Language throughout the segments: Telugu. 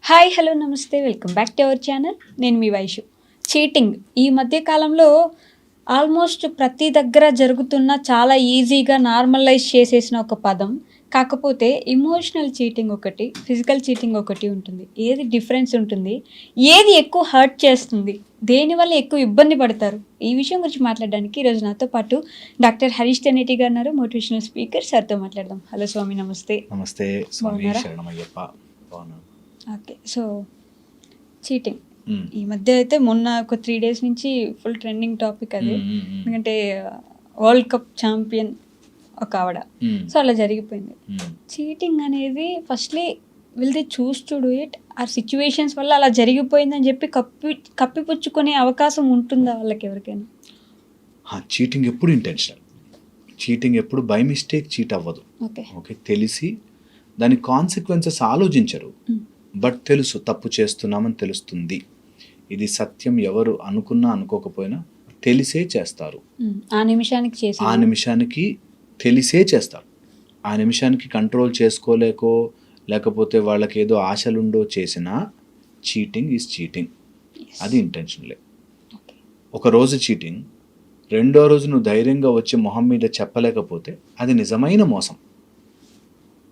హాయ్ హలో నమస్తే, welcome back to our channel. నేను మీ వైషు. చీటింగ్ ఈ మధ్య కాలంలో ఆల్మోస్ట్ ప్రతి దగ్గర జరుగుతున్న చాలా ఈజీగా నార్మలైజ్ చేసేసిన ఒక పదం. కాకపోతే ఎమోషనల్ చీటింగ్ ఒకటి, ఫిజికల్ చీటింగ్ ఒకటి ఉంటుంది. ఏది డిఫరెన్స్ ఉంటుంది, ఏది ఎక్కువ హర్ట్ చేస్తుంది, దేనివల్ల ఎక్కువ ఇబ్బంది పడతారు, ఈ విషయం గురించి మాట్లాడడానికి ఈరోజు నాతో పాటు డాక్టర్ హరీష్ తెనేటి గారు ఉన్నారు, మోటివేషనల్ స్పీకర్. సార్తో మాట్లాడదాం. హలో స్వామి, నమస్తే. నమస్తే స్వామి, శరణమయ్యప్ప. ఓకే, సో చీటింగ్ ఈ మధ్య అయితే మొన్న ఒక 3 days నుంచి ఫుల్ ట్రెండింగ్ టాపిక్ అది. ఎందుకంటే వరల్డ్ కప్ ఛాంపియన్ ఒక ఆవిడ, సో అలా జరిగిపోయింది. చీటింగ్ అనేది firstly will they choose to do it, ఆ సిచ్యువేషన్స్ వల్ల అలా జరిగిపోయిందని చెప్పి కప్పిపుచ్చుకునే అవకాశం ఉంటుందా వాళ్ళకి ఎవరికైనా? చీటింగ్ ఎప్పుడు ఇంటెన్షనల్, చీటింగ్ ఎప్పుడు బై మిస్టేక్ చీట్ అవ్వదు. ఓకే, తెలిసి దాని కాన్సిక్వెన్సెస్ ఆలోచించరు, బట్ తెలుసు తప్పు చేస్తున్నామని తెలుస్తుంది. ఇది సత్యం, ఎవరు అనుకున్నా అనుకోకపోయినా తెలిసే చేస్తారు. ఆ నిమిషానికి తెలిసే చేస్తారు. ఆ నిమిషానికి కంట్రోల్ చేసుకోలేకో లేకపోతే వాళ్ళకి ఏదో ఆశలుండో చేసినా చీటింగ్ ఈజ్ చీటింగ్. అది ఇంటెన్షనలే. ఒక రోజు చీటింగ్, రెండో రోజు నువ్వు ధైర్యంగా వచ్చి మొహం మీద చెప్పలేకపోతే అది నిజమైన మోసం.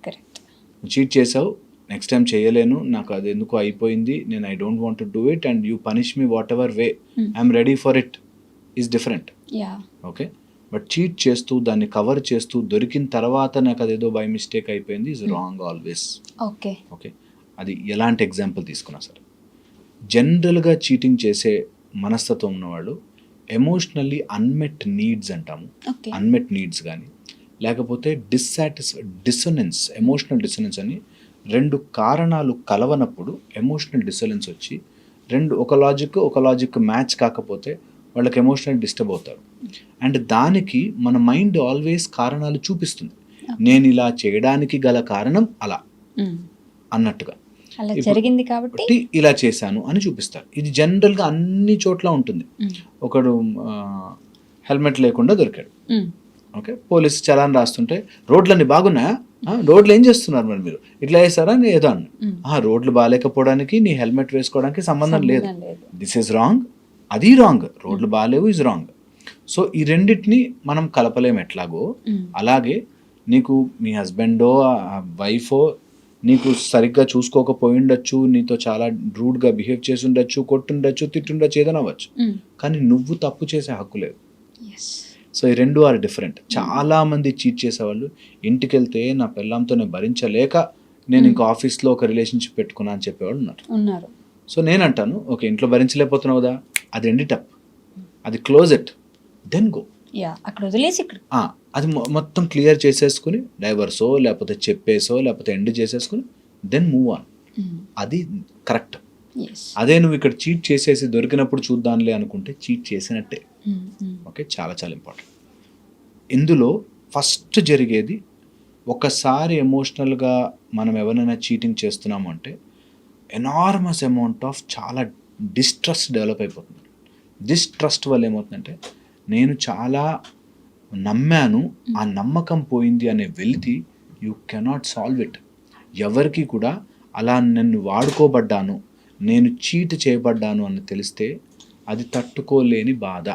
నువ్వు చీట్ చేసావు, నెక్స్ట్ టైం చేయలేను, నాకు అది ఎందుకు అయిపోయింది, నేను I don't want to do it and you punish me what ever way, I'm ready for it is different. Okay, but cheat చేస్తూ దాన్ని కవర్ చేస్తూ దొరికిన తర్వాత నాకు అదేదో బై మిస్టేక్ అయిపోయింది ఈజ్ రాంగ్ ఆల్వేస్. ఓకే, అది ఎలాంటి ఎగ్జాంపుల్ తీసుకున్నా సరే, జనరల్గా చీటింగ్ చేసే మనస్తత్వం ఉన్నవాళ్ళు ఎమోషనల్లీ అన్మెట్ నీడ్స్ అంటాము. అన్మెట్ నీడ్స్ కానీ లేకపోతే డిసోనెన్స్, ఎమోషనల్ డిసోనెన్స్ అని 2 కారణాలు కలవనప్పుడు ఎమోషనల్ డిసోనెన్స్ వచ్చి ఒక లాజిక్ మ్యాచ్ కాకపోతే వాళ్ళకి ఎమోషనల్ డిస్టర్బ్ అవుతారు. అండ్ దానికి మన మైండ్ ఆల్వేస్ కారణాలు చూపిస్తుంది. నేను ఇలా చేయడానికి గల కారణం అలా అన్నట్టుగా జరిగింది కాబట్టి ఇలా చేశాను అని చూపిస్తారు. ఇది జనరల్గా అన్ని చోట్ల ఉంటుంది. ఒకడు హెల్మెట్ లేకుండా దొరికాడు, ఓకే, పోలీసు చలాన్ రాస్తుంటే రోడ్లన్నీ బాగున్నాయా, రోడ్లు ఏం చేస్తున్నారు మరి మీరు, ఇట్లా వేస్తారా అని ఏదో అన్న. రోడ్లు బాగాలేకపోవడానికి నీ హెల్మెట్ వేసుకోవడానికి సంబంధం లేదు. దిస్ ఈజ్ రాంగ్, అది రాంగ్. రోడ్లు బాగాలేవు ఈజ్ రాంగ్. సో ఈ రెండింటిని మనం కలపలేము ఎట్లాగో. అలాగే నీకు మీ హస్బెండో వైఫో నీకు సరిగ్గా చూసుకోకపోయి ఉండొచ్చు, నీతో చాలా రూడ్గా బిహేవ్ చేసి ఉండొచ్చు, కొట్టుండొచ్చు, తిట్టుండొచ్చు, ఏదైనా అవ్వచ్చు, కానీ నువ్వు తప్పు చేసే హక్కు లేదు. సో ఈ 2 ఆర్ డిఫరెంట్. చాలామంది చీట్ చేసేవాళ్ళు ఇంటికి వెళ్తే నా పిల్లంతో నేను భరించలేక నేను ఇంకా ఆఫీస్లో ఒక రిలేషన్షిప్ పెట్టుకున్నా అని చెప్పేవాళ్ళు ఉన్నారు. సో నేను అంటాను, ఓకే, ఇంట్లో భరించలేకపోతున్నావు కదా, అది ఎండ్ అప్, అది క్లోజ్ ఇట్, దెన్ గో. అక్కడ వదిలేసి అది మొత్తం క్లియర్ చేసేసుకుని డైవర్సో లేకపోతే చెప్పేసో లేకపోతే ఎండ్ చేసేసుకుని దెన్ మూవ్ ఆన్. అది కరెక్ట్. అదే నువ్వు ఇక్కడ చీట్ చేసేసి దొరికినప్పుడు చూద్దాంలే అనుకుంటే చీట్ చేసినట్టే. ఓకే, చాలా చాలా ఇంపార్టెంట్. ఇందులో ఫస్ట్ జరిగేది, ఒకసారి ఎమోషనల్గా మనం ఎవరైనా చీటింగ్ చేస్తున్నాము అంటే ఎనార్మస్ అమౌంట్ ఆఫ్ చాలా డిస్ట్రస్ట్ డెవలప్ అయిపోతుంది. డిస్ట్రస్ట్ వల్ల ఏమవుతుందంటే, నేను చాలా నమ్మాను, ఆ నమ్మకం పోయింది అనే వెలితి యూ కెనాట్ సాల్వ్ ఇట్. ఎవరికి కూడా అలా నన్ను వాడుకోబడ్డాను, నేను చీట్ చేయబడ్డాను అని తెలిస్తే అది తట్టుకోలేని బాధ.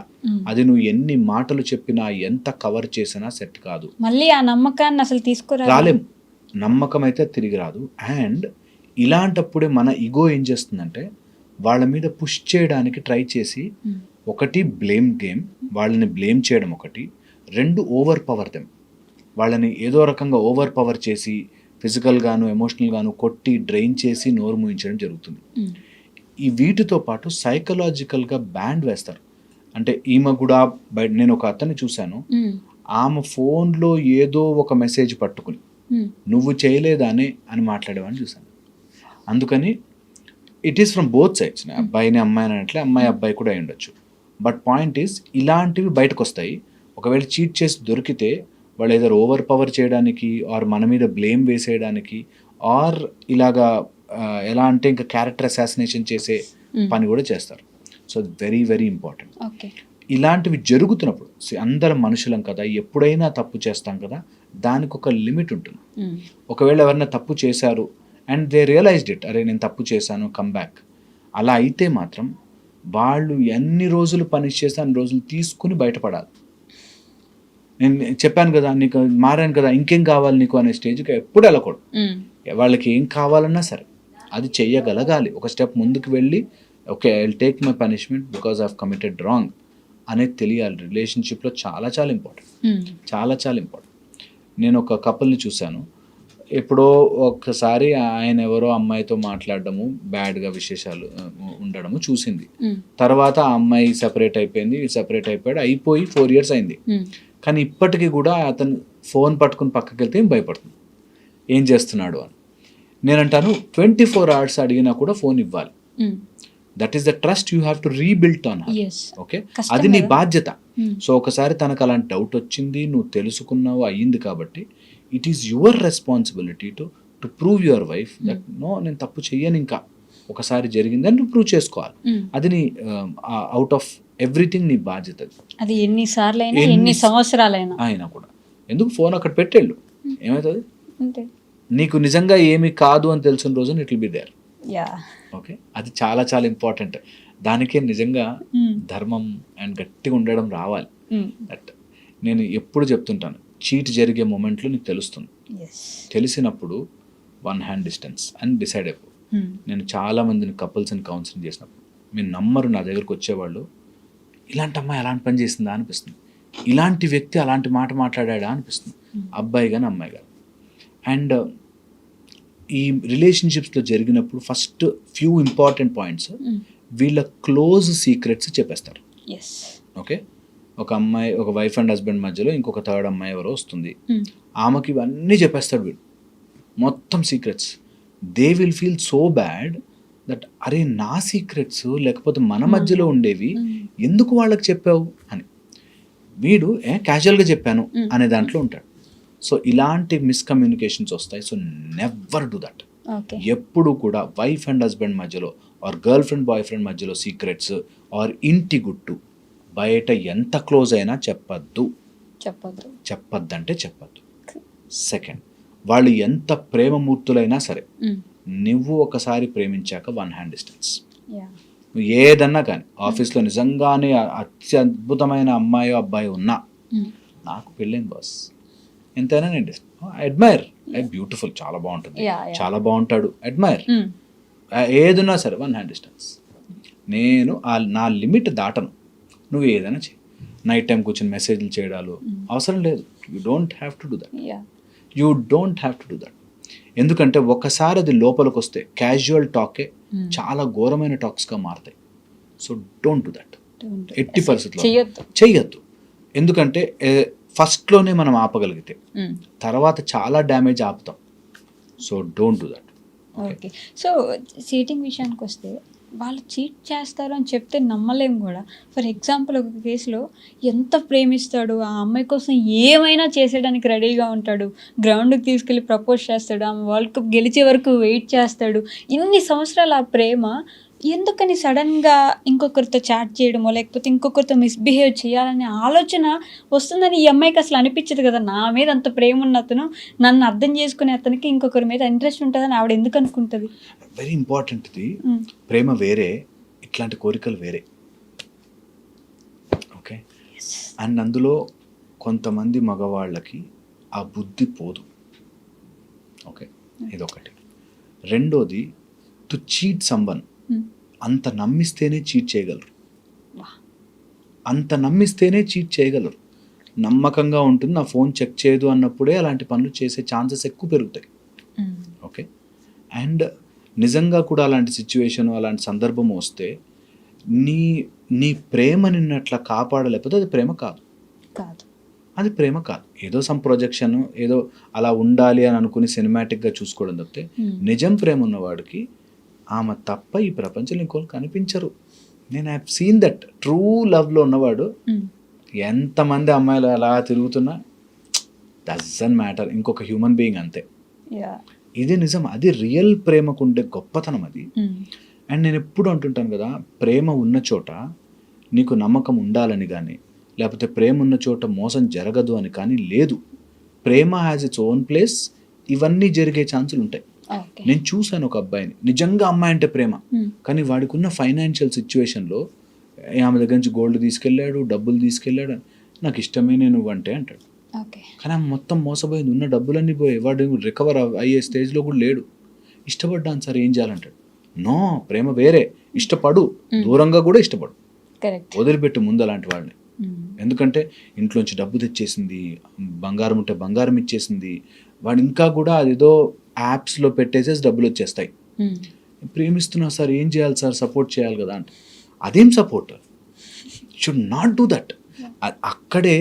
అది నువ్వు ఎన్ని మాటలు చెప్పినా ఎంత కవర్ చేసినా సెట్ కాదు. మళ్ళీ ఆ నమ్మకాన్ని అసలు రాలేం. నమ్మకం అయితే తిరిగి రాదు. అండ్ ఇలాంటప్పుడే మన ఈగో ఏం చేస్తుందంటే వాళ్ళ మీద పుష్ చేయడానికి ట్రై చేసి, ఒకటి బ్లేమ్ గేమ్, వాళ్ళని బ్లేమ్ చేయడం ఒకటి, 2 ఓవర్ పవర్ దెమ్, వాళ్ళని ఏదో రకంగా ఓవర్ పవర్ చేసి ఫిజికల్గాను ఎమోషనల్గాను కొట్టి డ్రైన్ చేసి నోరు మూయించడం జరుగుతుంది. ఈ వీటితో పాటు సైకలాజికల్గా బ్యాండ్ వేస్తారు. అంటే ఈమె కూడా నేను ఒక అతన్ని చూశాను, ఆమె ఫోన్లో ఏదో ఒక మెసేజ్ పట్టుకుని నువ్వు చేయలేదానే అని మాట్లాడేవాడిని చూశాను. అందుకని it is from both sides, అబ్బాయిని అమ్మాయిని అన్నట్లే అమ్మాయి అబ్బాయి కూడా అయి ఉండొచ్చు. బట్ పాయింట్ ఈస్, ఇలాంటివి బయటకు వస్తాయి. ఒకవేళ చీట్ చేసి దొరికితే వాళ్ళు ఏదో ఓవర్ పవర్ చేయడానికి ఆర్ మన మీద బ్లేమ్ వేసేయడానికి ఆర్ ఇలాగా ఎలా అంటే ఇంకా క్యారెక్టర్ అసాసినేషన్ చేసే పని కూడా చేస్తారు. So very very important. ఇలాంటివి జరుగుతున్నప్పుడు అందరం మనుషులం కదా, ఎప్పుడైనా తప్పు చేస్తాం కదా, దానికి ఒక లిమిట్ ఉంటుంది. ఒకవేళ ఎవరైనా తప్పు చేశారు అండ్ దే రియలైజ్డ్ ఇట్, అరే నేను తప్పు చేశాను, కమ్ బ్యాక్, అలా అయితే మాత్రం వాళ్ళు ఎన్ని రోజులు పనిష్ చేస్తే అన్ని రోజులు తీసుకుని బయటపడాలి. నేను చెప్పాను కదా, నీకు మారాను కదా, ఇంకేం కావాలి నీకు అనే స్టేజ్కి ఎప్పుడు వెళ్ళకూడదు. వాళ్ళకి ఏం కావాలన్నా సరే అది చెయ్యగలగాలి. ఒక స్టెప్ ముందుకు వెళ్ళి okay I will take my punishment because I have committed wrong అనేది తెలియాలి. రిలేషన్షిప్లో చాలా చాలా ఇంపార్టెంట్, చాలా చాలా ఇంపార్టెంట్. నేను ఒక కపుల్ని చూశాను, ఎప్పుడో ఒక్కసారి ఆయన ఎవరో అమ్మాయితో మాట్లాడడము, బ్యాడ్గా విశేషాలు ఉండడము చూసింది. తర్వాత ఆ అమ్మాయి సెపరేట్ అయిపోయింది, సెపరేట్ అయిపోయి 4 years అయింది. కానీ ఇప్పటికీ కూడా అతను ఫోన్ పట్టుకుని పక్కకి వెళ్తే ఏం భయపడుతుంది, ఏం చేస్తున్నాడు అని. నేనంటాను 24 hours అడిగినా కూడా ఫోన్ ఇవ్వాలి. That is the trust you have to rebuild on her. Okay, అది నీ బాధ్యత. సో ఒకసారి తనకు అలాంటి డౌట్ వచ్చింది, నువ్వు తెలుసుకున్నావు, అయ్యింది, కాబట్టి it is your responsibility to prove your wife that no నేను తప్పు చెయ్యను, ఇంకా ఒకసారి జరిగిందని నువ్వు ప్రూవ్ చేసుకోవాలి. అది నీ అవుట్ ఆఫ్ ఎవ్రీథింగ్ నీ బాధ్యత. అది ఎన్నిసార్లు అయినా ఎన్ని సంవత్సరాలైనా అయినా కూడా ఎందుకు ఫోన్ అక్కడ పెట్టేళ్ళు, ఏమవుతుంది? నీకు నిజంగా ఏమి కాదు అని తెలిసిన రోజు it will be there. Okay, అది చాలా చాలా ఇంపార్టెంట్. దానికే నిజంగా ధర్మం అండ్ గట్టిగా ఉండడం రావాలి. దట్ నేను ఎప్పుడు చెప్తుంటాను, చీట్ జరిగే మూమెంట్లో నీకు తెలుస్తుంది. తెలిసినప్పుడు 1 hand distance అని డిసైడ్ అయిపో. నేను చాలా మందిని కపుల్స్ని కౌన్సిలింగ్ చేసినప్పుడు మీరు నమ్మరు, నా దగ్గరకు వచ్చేవాళ్ళు ఇలాంటి అమ్మాయి అలాంటి పని చేసిందా అనిపిస్తుంది, ఇలాంటి వ్యక్తి అలాంటి మాట మాట్లాడా అనిపిస్తుంది, అబ్బాయి కానీ అమ్మాయి కానీ. అండ్ ఈ రిలేషన్షిప్స్లో జరిగినప్పుడు ఫస్ట్ ఫ్యూ ఇంపార్టెంట్ పాయింట్స్ వీళ్ళ క్లోజ్ సీక్రెట్స్ చెప్పేస్తారు. ఓకే, ఒక అమ్మాయి, ఒక వైఫ్ అండ్ హస్బెండ్ మధ్యలో ఇంకొక థర్డ్ అమ్మాయి ఎవరో వస్తుంది, ఆమెకి ఇవన్నీ చెప్పేస్తాడు వీడు, మొత్తం secrets. They will feel so bad that అరే నా సీక్రెట్స్ లేకపోతే మన మధ్యలో ఉండేవి ఎందుకు వాళ్ళకి చెప్పావు అని. వీడు క్యాజువల్గా చెప్పాను అనే దాంట్లో ఉంటాడు. సో ఇలాంటి మిస్కమ్యూనికేషన్స్ వస్తాయి. So never do that. ఎప్పుడు కూడా వైఫ్ అండ్ హస్బెండ్ మధ్యలో or girl friend boy friend మధ్యలో సీక్రెట్స్ ఆర్ ఇంటి గుట్టు బయట ఎంత క్లోజ్ అయినా చెప్పద్దు. చెప్పద్దంటే చెప్పద్దు. సెకండ్, వాళ్ళు ఎంత ప్రేమమూర్తులైనా సరే నువ్వు ఒకసారి ప్రేమించాక 1 hand distance. ఏదన్నా కానీ ఆఫీస్లో నిజంగానే అత్యద్భుతమైన అమ్మాయో అబ్బాయి ఉన్నా నాకు పెళ్ళింది బాస్, ఎంతైనా నేను అడ్మైర్, బ్యూటిఫుల్, చాలా బాగుంటుంది, చాలా బాగుంటాడు, అడ్మైర్, ఏదున్నా సరే 1 hand distance. నేను నా లిమిట్ దాటను. నువ్వు ఏదైనా చేయి, నైట్ టైం కూర్చొని మెసేజ్లు చేయడాలు అవసరం లేదు. You don't have to do that. You don't have to do that. ఎందుకంటే ఒకసారి అది లోపలికి వస్తే క్యాజువల్ టాకే చాలా ఘోరమైన టాక్స్గా మారుతాయి. So don't do that. ఎట్టి పరిస్థితుల్లో చెయ్యొద్దు. ఎందుకంటే ఫస్ట్లోనే మనం ఆపగలిగితే తర్వాత చాలా డ్యామేజ్ ఆపుతాం. So don't do that. Okay, so cheating విషయానికి వస్తే వాళ్ళు చీట్ చేస్తారు అని చెప్తే నమ్మలేం కూడా. ఫర్ ఎగ్జాంపుల్ ఒక కేసులో ఎంత ప్రేమిస్తాడు, ఆ అమ్మాయి కోసం ఏమైనా చేసేయడానికి రెడీగా ఉంటాడు, గ్రౌండ్కి తీసుకెళ్ళి ప్రపోజ్ చేస్తాడు, ఆమె వరల్డ్ కప్ గెలిచే వరకు వెయిట్ చేస్తాడు. ఇన్ని సంవత్సరాలు ఆ ప్రేమ ఎందుకని సడన్గా ఇంకొకరితో చాట్ చేయడమో లేకపోతే ఇంకొకరితో మిస్బిహేవ్ చేయాలనే ఆలోచన వస్తుందని ఈ అమ్మాయికి అసలు అనిపించదు కదా. నా మీద అంత ప్రేమ ఉన్న అతను, నన్ను అర్థం చేసుకునే అతనికి ఇంకొకరి మీద ఇంట్రెస్ట్ ఉంటుందని ఆవిడ ఎందుకు అనుకుంటుంది? Very important. ఇది ప్రేమ వేరే, ఇట్లాంటి కోరికలు వేరే. ఓకే, అండ్ అందులో కొంతమంది మగవాళ్ళకి ఆ బుద్ధి పోదు. ఓకే, ఇదొకటి. రెండోది, టు చీట్ సమ్వన్, అంత నమ్మిస్తేనే చీట్ చేయగలరు. అంత నమ్మిస్తేనే చీట్ చేయగలరు. నమ్మకంగా ఉంటుంది, నా ఫోన్ చెక్ చేయదు అన్నప్పుడే అలాంటి పనులు చేసే ఛాన్సెస్ ఎక్కువ పెరుగుతాయి. ఓకే, అండ్ నిజంగా కూడా అలాంటి సిచ్యువేషన్, అలాంటి సందర్భం వస్తే నీ ప్రేమ నిన్నట్లా కాపాడలేకపోతే అది ప్రేమ కాదు. అది ప్రేమ కాదు. ఏదో సమ్ ప్రొజెక్షన్, ఏదో అలా ఉండాలి అని అనుకుని సినిమాటిక్గా చూసుకోవడం తప్పితే నిజం ప్రేమ ఉన్నవాడికి ఆమె తప్ప ఈ ప్రపంచంలో ఇంకోళ్ళు కనిపించరు. నేను హ్యావ్ సీన్ దట్. ట్రూ లవ్లో ఉన్నవాడు ఎంతమంది అమ్మాయిలు అలా తిరుగుతున్నా డజన్ మ్యాటర్, ఇంకొక హ్యూమన్ బీయింగ్ అంతే. ఇది నిజం. అది రియల్ ప్రేమకు ఉండే గొప్పతనం అది. అండ్ నేను ఎప్పుడు అంటుంటాను కదా, ప్రేమ ఉన్న చోట నీకు నమ్మకం ఉండాలని కానీ లేకపోతే ప్రేమ ఉన్న చోట మోసం జరగదు అని కానీ లేదు. ప్రేమ హ్యాజ్ ఇట్స్ ఓన్ ప్లేస్, ఇవన్నీ జరిగే ఛాన్సులు ఉంటాయి. ఓకే. నేను చూశాను ఒక అబ్బాయిని, నిజంగా అమ్మాయి అంటే ప్రేమ, కానీ వాడికి ఉన్న ఫైనాన్షియల్ సిచ్యువేషన్లో ఆమె దగ్గర నుంచి గోల్డ్ తీసుకెళ్ళాడు, డబ్బులు తీసుకెళ్ళాడు, నాకు ఇష్టమే నేను అంటే అంటాడు. ఓకే. కానీ ఆమె మొత్తం మోసపోయింది, ఉన్న డబ్బులన్నీ పోయి వాడు రికవర్ అయ్యే స్టేజ్లో కూడా లేడు. ఇష్టపడ్డాను సార్, ఏం చేయాలంటాడు. నో, ప్రేమ వేరే, ఇష్టపడు, దూరంగా కూడా ఇష్టపడు, కరెక్ట్. వదిలిపెట్టు ముందు అలాంటి వాళ్ళని. ఎందుకంటే ఇంట్లోంచి డబ్బు తెచ్చేసింది, బంగారం ఉంటే బంగారం ఇచ్చేసింది, వాడు ఇంకా కూడా అదేదో యాప్స్లో పెట్టేసేసి డబ్బులు వచ్చేస్తాయి. ప్రేమిస్తున్నా సార్, ఏం చేయాలి సార్, సపోర్ట్ చేయాలి కదా అంటే, అదేం support, should not do that. అక్కడే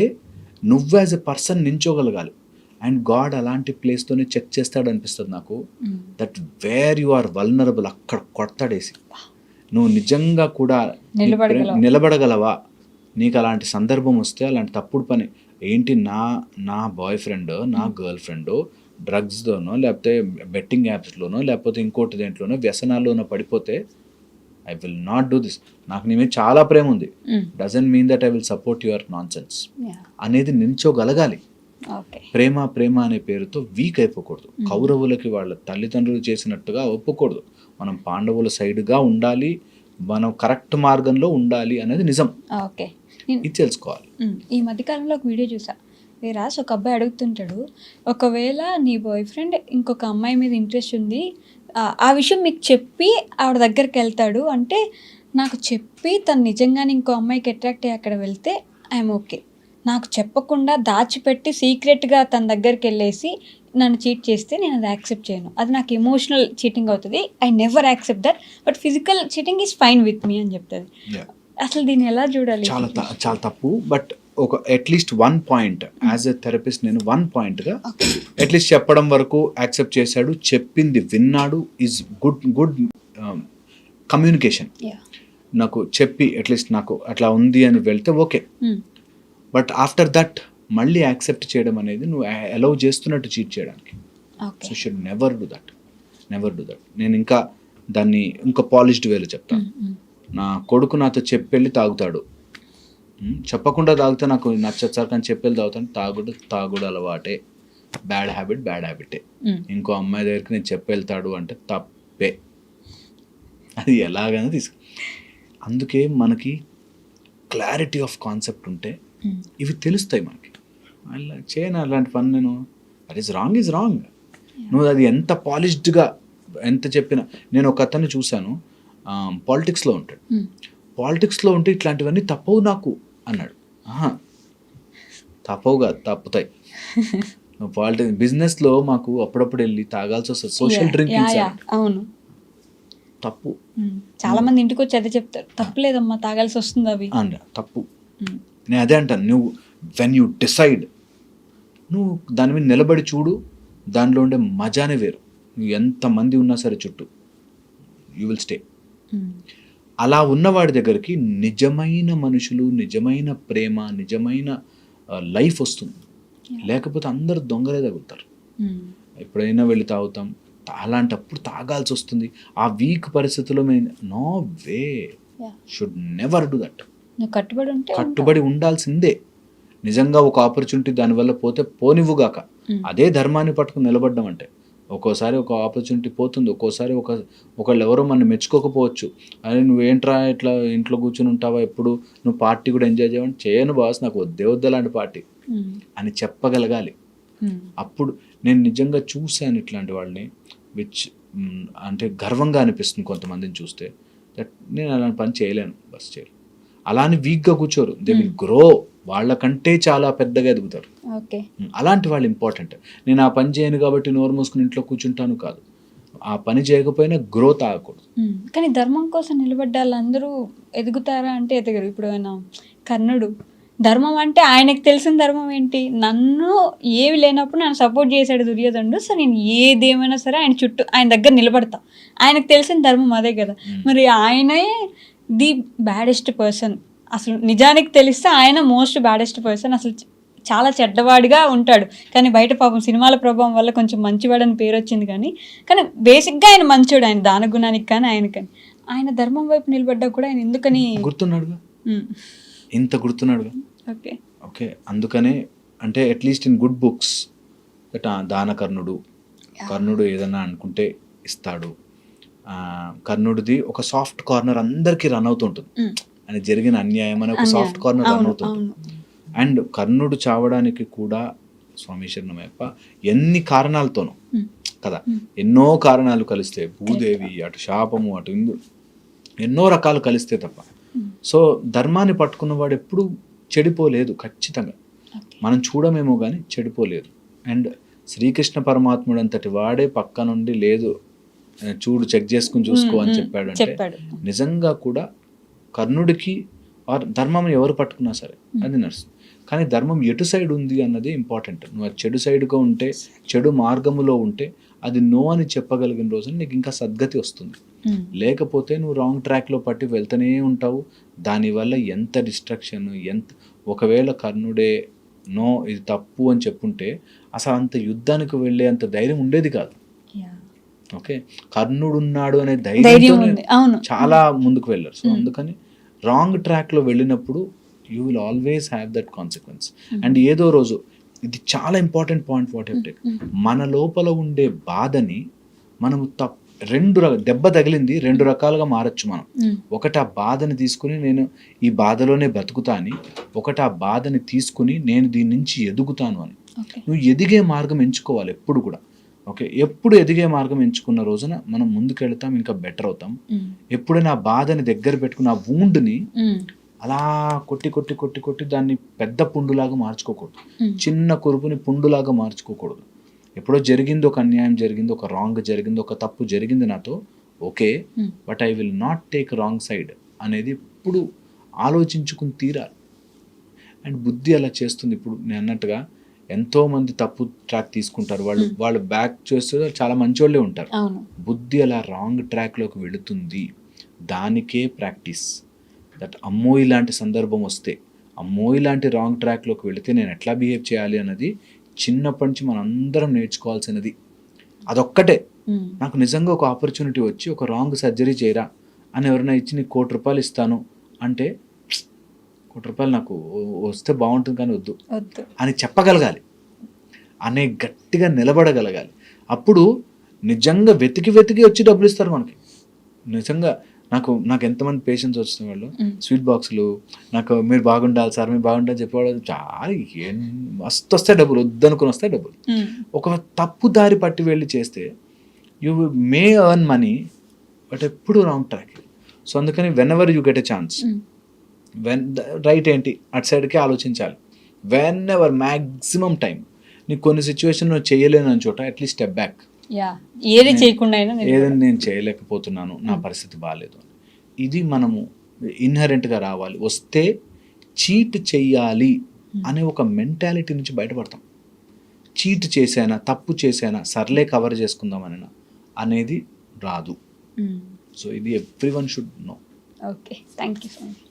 నువ్వు యాజ్ ఎ పర్సన్ నించోగలగాలి. అండ్ గాడ్ అలాంటి ప్లేస్తోనే చెక్ చేస్తాడు అనిపిస్తుంది నాకు, that where you are vulnerable, అక్కడ కొడతాడేసి నువ్వు నిజంగా కూడా నిలబడగలవా. నీకు అలాంటి సందర్భం వస్తే, అలాంటి తప్పుడు పని ఏంటి, నా బాయ్ ఫ్రెండ్, నా గర్ల్ ఫ్రెండ్ డ్రగ్స్లోనో లేకపోతే బెట్టింగ్ యాప్స్లోనో లేకపోతే ఇంకోటి దేంట్లోనో వ్యసనాల్లోనో పడిపోతే I will not do this. నాకు నీ మీద చాలా ప్రేమ ఉంది, doesn't mean that I will support your non sense అనేది నిల్చోగలగాలి. ప్రేమ ప్రేమ అనే పేరుతో వీక్ అయిపోకూడదు. కౌరవులకి వాళ్ళ తల్లిదండ్రులు చేసినట్టుగా ఒప్పుకూడదు. మనం పాండవుల సైడ్గా ఉండాలి, మనం కరెక్ట్ మార్గంలో ఉండాలి అనేది నిజం. ఓకే, ఇది తెలుసుకోవాలి. ఈ మధ్యకాలంలో ఒక వీడియో చూసా, వేరాస్ ఒక అబ్బాయి అడుగుతుంటాడు, ఒకవేళ నీ బాయ్ ఫ్రెండ్ ఇంకొక అమ్మాయి మీద ఇంట్రెస్ట్ ఉంది, ఆ విషయం మీకు చెప్పి ఆవిడ దగ్గరికి వెళ్తాడు అంటే, నాకు చెప్పి తను నిజంగానే ఇంకో అమ్మాయికి అట్రాక్ట్ అయ్యి అక్కడ వెళ్తే ఐఎమ్ ఓకే, నాకు చెప్పకుండా దాచిపెట్టి సీక్రెట్గా తన దగ్గరికి వెళ్ళేసి నన్ను చీట్ చేస్తే నేను అది యాక్సెప్ట్ చేయను, అది నాకు ఎమోషనల్ చీటింగ్ అవుతుంది, I never accept that, but physical cheating is fine with me అని చెప్తుంది. అసలు దీన్ని ఎలా చూడాలి? చాలా తప్పు. బట్ ఒక at least 1 point as a therapist నేను 1 పాయింట్గా అట్లీస్ట్ చెప్పడం వరకు యాక్సెప్ట్ చేశాడు, చెప్పింది విన్నాడు, ఈజ్ గుడ్ కమ్యూనికేషన్. నాకు చెప్పి అట్లీస్ట్ నాకు అట్లా ఉంది అని వెళ్తే ఓకే, బట్ ఆఫ్టర్ దట్ మళ్ళీ యాక్సెప్ట్ చేయడం అనేది నువ్వు అలౌ చేస్తున్నట్టు చీట్ చేయడానికి. So should never do that. నేను ఇంకా దాన్ని ఇంకా పాలిష్డ్ వేలో చెప్తాను. నా కొడుకు నాతో చెప్పెళ్ళి తాగుతాడు, చెప్పకుండా తాగితే నాకు నచ్చదు సార్, కానీ చెప్పెళ్ళి తాగుతాను, తాగుడు అలవాటే, బ్యాడ్ హ్యాబిటే. ఇంకో అమ్మాయి దగ్గరికి నేను చెప్పెళ్తాడు అంటే తప్పే, అది ఎలాగైనా అందుకే మనకి క్లారిటీ ఆఫ్ కాన్సెప్ట్ ఉంటే ఇవి తెలుస్తాయి మనకి. అలా చేయను అలాంటి పని నేను, దట్ ఈస్ రాంగ్. నువ్వు అది ఎంత పాలిష్డ్గా ఎంత చెప్పినా, నేను ఒక అతన్ని చూశాను, పాలిటిక్స్లో ఉంటాడు, పాలిటిక్స్లో ఉంటే ఇట్లాంటివన్నీ తప్పవు నాకు అన్నాడు. తప్పవు కాదు, తప్పుతాయి. బిజినెస్లో మాకు అప్పుడప్పుడు వెళ్ళి తాగాల్సి వస్తుంది, సోషల్ డ్రింకింగ్ అవును తప్పు. చాలా మంది ఇంటికి వచ్చి అదే చెప్తారు, తప్పులేదమ్మా తాగాల్సి వస్తుంది అవి తప్పు. నేను అదే అంటాను, నువ్వు వెన్ యూ డిసైడ్ నువ్వు దాని మీద నిలబడి చూడు, దానిలో ఉండే మజానే వేరు. నువ్వు ఎంతమంది ఉన్నా సరే చుట్టూ యూ విల్ స్టే. అలా ఉన్నవాడి దగ్గరికి నిజమైన మనుషులు, నిజమైన ప్రేమ, నిజమైన లైఫ్ వస్తుంది. లేకపోతే అందరు దొంగలే తగులుతారు. ఎప్పుడైనా వెళ్ళి తాగుతాం, అలాంటప్పుడు తాగాల్సి వస్తుంది. ఆ వీక్ పరిస్థితుల్లో no way, should never do that. కట్టుబడి ఉండాల్సిందే. నిజంగా ఒక ఆపర్చునిటీ దానివల్ల పోతే పోనివ్వుగాక, అదే ధర్మాన్ని పట్టుకుని నిలబడ్డం అంటే. ఒక్కోసారి ఒక ఆపర్చునిటీ పోతుంది, ఒక్కోసారి ఒకళ్ళు ఎవరో మనం మెచ్చుకోకపోవచ్చు, అరే నువ్వేంట్రా ఇట్లా ఇంట్లో కూర్చుని ఉంటావా, ఎప్పుడు నువ్వు పార్టీ కూడా ఎంజాయ్ చేయమంటే చేయను బాస్, నాకు వద్దే లాంటి పార్టీ అని చెప్పగలగాలి. అప్పుడు నేను నిజంగా చూశాను ఇట్లాంటి వాళ్ళని, విచ్ అంటే గర్వంగా అనిపిస్తుంది కొంతమందిని చూస్తే, దట్ నేను అలాంటి పని చేయలేను, బస్ చేయలేను. అలానే వీక్గా కూర్చోరు, దే విల్ గ్రో, వాళ్ళకంటే చాలా పెద్దగా ఎదుగుతారు. అలాంటి వాళ్ళు ఇంపార్టెంట్. నేను ఆ పని చేయను కాబట్టి నోరు మూసుకుని ఇంట్లో కూర్చుంటాను కాదు, ఆ పని చేయకపోయినా గ్రోత్ ఆగకూడదు. కానీ ధర్మం కోసం నిలబడ్డ వాళ్ళందరూ ఎదుగుతారా అంటే ఎదగరు. ఇప్పుడు ఆయన కర్ణుడు, ధర్మం అంటే ఆయనకు తెలిసిన ధర్మం ఏంటి, నన్ను ఏవి లేనప్పుడు నన్ను సపోర్ట్ చేశాడు దుర్యోధనుడు, సో నేను ఏదేమైనా సరే ఆయన చుట్టూ ఆయన దగ్గర నిలబడతా, ఆయనకు తెలిసిన ధర్మం అదే కదా. మరి ఆయనే ది బ్యాడెస్ట్ పర్సన్, అసలు నిజానికి తెలిస్తే ఆయన మోస్ట్ బ్యాడెస్ట్ పర్సన్, అసలు చాలా చెడ్డవాడిగా ఉంటాడు, కానీ బయట పాపం సినిమాల ప్రభావం వల్ల కొంచెం మంచివాడని పేరు వచ్చింది, కానీ బేసిక్గా ఆయన మంచోడు, ఆయన దాన గుణానికి కానీ ఆయనకని. ఆయన ధర్మం వైపు నిలబడ్డా కూడా ఆయన ఎందుకని గుర్తున్నాడుగా, ఇంత గుర్తున్నాడుగా. ఓకే అందుకనే అంటే అట్లీస్ట్ ఇన్ గుడ్ బుక్స్ దానకర్ణుడు, కర్ణుడు ఏదన్నా అనుకుంటే ఇస్తాడు. కర్ణుడిది ఒక సాఫ్ట్ కార్నర్ అందరికీ రన్ అవుతుంటుంది, అని జరిగిన అన్యాయం అని ఒక సాఫ్ట్ కార్నర్ రన్ అవుతుంటుంది. అండ్ కర్ణుడు చావడానికి కూడా స్వామి శరణమయ్యప్ప ఎన్ని కారణాలతోనూ కదా, ఎన్నో కారణాలు కలిస్తే, భూదేవి, అటు శాపము, అటు ఎన్నో రకాలు కలిస్తే తప్ప. సో ధర్మాన్ని పట్టుకున్నవాడు ఎప్పుడు చెడిపోలేదు ఖచ్చితంగా. మనం చూడమేమో కానీ చెడిపోలేదు. అండ్ శ్రీకృష్ణ పరమాత్ముడు అంతటి వాడే పక్క నుండి లేదు చూడు, చెక్ చేసుకుని చూసుకో అని చెప్పాడు. అంటే నిజంగా కూడా కర్ణుడికి ధర్మం ఎవరు పట్టుకున్నా సరే అది నడుస్తుంది. కానీ ధర్మం ఎటు సైడ్ ఉంది అన్నది ఇంపార్టెంట్. నువ్వు చెడు సైడ్గా ఉంటే, చెడు మార్గములో ఉంటే అది నో అని చెప్పగలిగిన రోజున నీకు ఇంకా సద్గతి వస్తుంది. లేకపోతే నువ్వు రాంగ్ ట్రాక్లో పట్టి వెళ్తూనే ఉంటావు. దానివల్ల ఎంత డిస్ట్రక్షన్, ఒకవేళ కర్ణుడే నో ఇది తప్పు అని చెప్పుంటే అసలు అంత యుద్ధానికి వెళ్ళే అంత ధైర్యం ఉండేది కాదు. ఓకే, కర్ణుడు ఉన్నాడు అనే ధైర్యంతో చాలా ముందుకు వెళ్ళారు. సో అందుకని రాంగ్ ట్రాక్లో వెళ్ళినప్పుడు you will always have that consequence. And ఏదో రోజు, ఇది చాలా important point what you take, మన లోపల ఉండే బాధని మనము దెబ్బ తగిలింది 2 రకాలుగా మారచ్చు మనం. ఒకటి ఆ బాధని తీసుకుని నేను ఈ బాధలోనే బ్రతుకుతా అని, ఒకటి ఆ బాధని తీసుకుని నేను దీని నుంచి ఎదుగుతాను అని. నువ్వు ఎదిగే మార్గం ఎంచుకోవాలి ఎప్పుడు కూడా. ఓకే, ఎప్పుడు ఎదిగే మార్గం ఎంచుకున్న రోజున మనం ముందుకు వెళ్తాం, ఇంకా బెటర్ అవుతాం. ఎప్పుడైనా ఆ బాధని దగ్గర పెట్టుకుని ఆ వూండ్ని అలా కొట్టి కొట్టి కొట్టి కొట్టి దాన్ని పెద్ద పుండులాగా మార్చుకోకూడదు, చిన్న కురుపుని పుండులాగా మార్చుకోకూడదు. ఎప్పుడో జరిగింది, ఒక అన్యాయం జరిగింది, ఒక రాంగ్ జరిగింది, ఒక తప్పు జరిగింది నాతో, okay, but I will not take wrong side అనేది ఇప్పుడు ఆలోచించుకుని తీరాలి. అండ్ బుద్ధి అలా చేస్తుంది. ఇప్పుడు నేను అన్నట్టుగా ఎంతోమంది తప్పు ట్రాక్ తీసుకుంటారు, వాళ్ళు బ్యాక్ చేస్తే చాలా మంచోళ్ళే ఉంటారు. బుద్ధి అలా రాంగ్ ట్రాక్లోకి వెళుతుంది. దానికే ప్రాక్టీస్. దట్ అమ్మో ఇలాంటి సందర్భం వస్తే, అమ్మో ఇలాంటి రాంగ్ ట్రాక్లోకి వెళితే నేను ఎట్లా బిహేవ్ చేయాలి అన్నది చిన్నప్పటి నుంచి మనం అందరం నేర్చుకోవాల్సినది అదొక్కటే. నాకు నిజంగా ఒక ఆపర్చునిటీ వచ్చి ఒక రాంగ్ సర్జరీ చేయరా అని ఎవరైనా ఇచ్చి నీకు ₹1,00,00,000 ఇస్తాను అంటే, ₹1,00,00,000 నాకు వస్తే బాగుంటుంది కానీ వద్దు అని చెప్పగలగాలి, అనే గట్టిగా నిలబడగలగాలి. అప్పుడు నిజంగా వెతికి వచ్చి డబ్బులు ఇస్తారు మనకి. నిజంగా నాకు ఎంతమంది పేషెంట్స్ వచ్చిన వాళ్ళు స్వీట్ బాక్సులు, నాకు మీరు బాగుండాలి సార్, మీరు బాగుండాలి చెప్పేవాళ్ళు చాలా మస్తు వస్తాయి డబ్బులు, వద్దనుకుని వస్తాయి డబ్బులు. ఒక తప్పు దారి పట్టి వెళ్ళి చేస్తే you may earn money, but ఎప్పుడు రాంగ్ ట్రాక్. సో అందుకని when ever you get a chance, right ఏంటి అటు సైడ్కే ఆలోచించాలి. వెన్ ఎవర్ మ్యాక్సిమం టైం నీకు కొన్ని సిచ్యువేషన్ నువ్వు చేయలేను అని చోట అట్లీస్ట్ స్టెప్ బ్యాక్. ఏదైనా నేను చేయలేకపోతున్నాను, నా పరిస్థితి బాగాలేదు, ఇది మనము ఇన్హరెంట్గా రావాలి. వస్తే చీట్ చెయ్యాలి అనే ఒక మెంటాలిటీ నుంచి బయటపడతాం. చీట్ చేశానా, తప్పు చేశానా, సర్లే కవర్ చేసుకుందామని అనేది రాదు. సో ఇది everyone should know. Okay, thank you so much.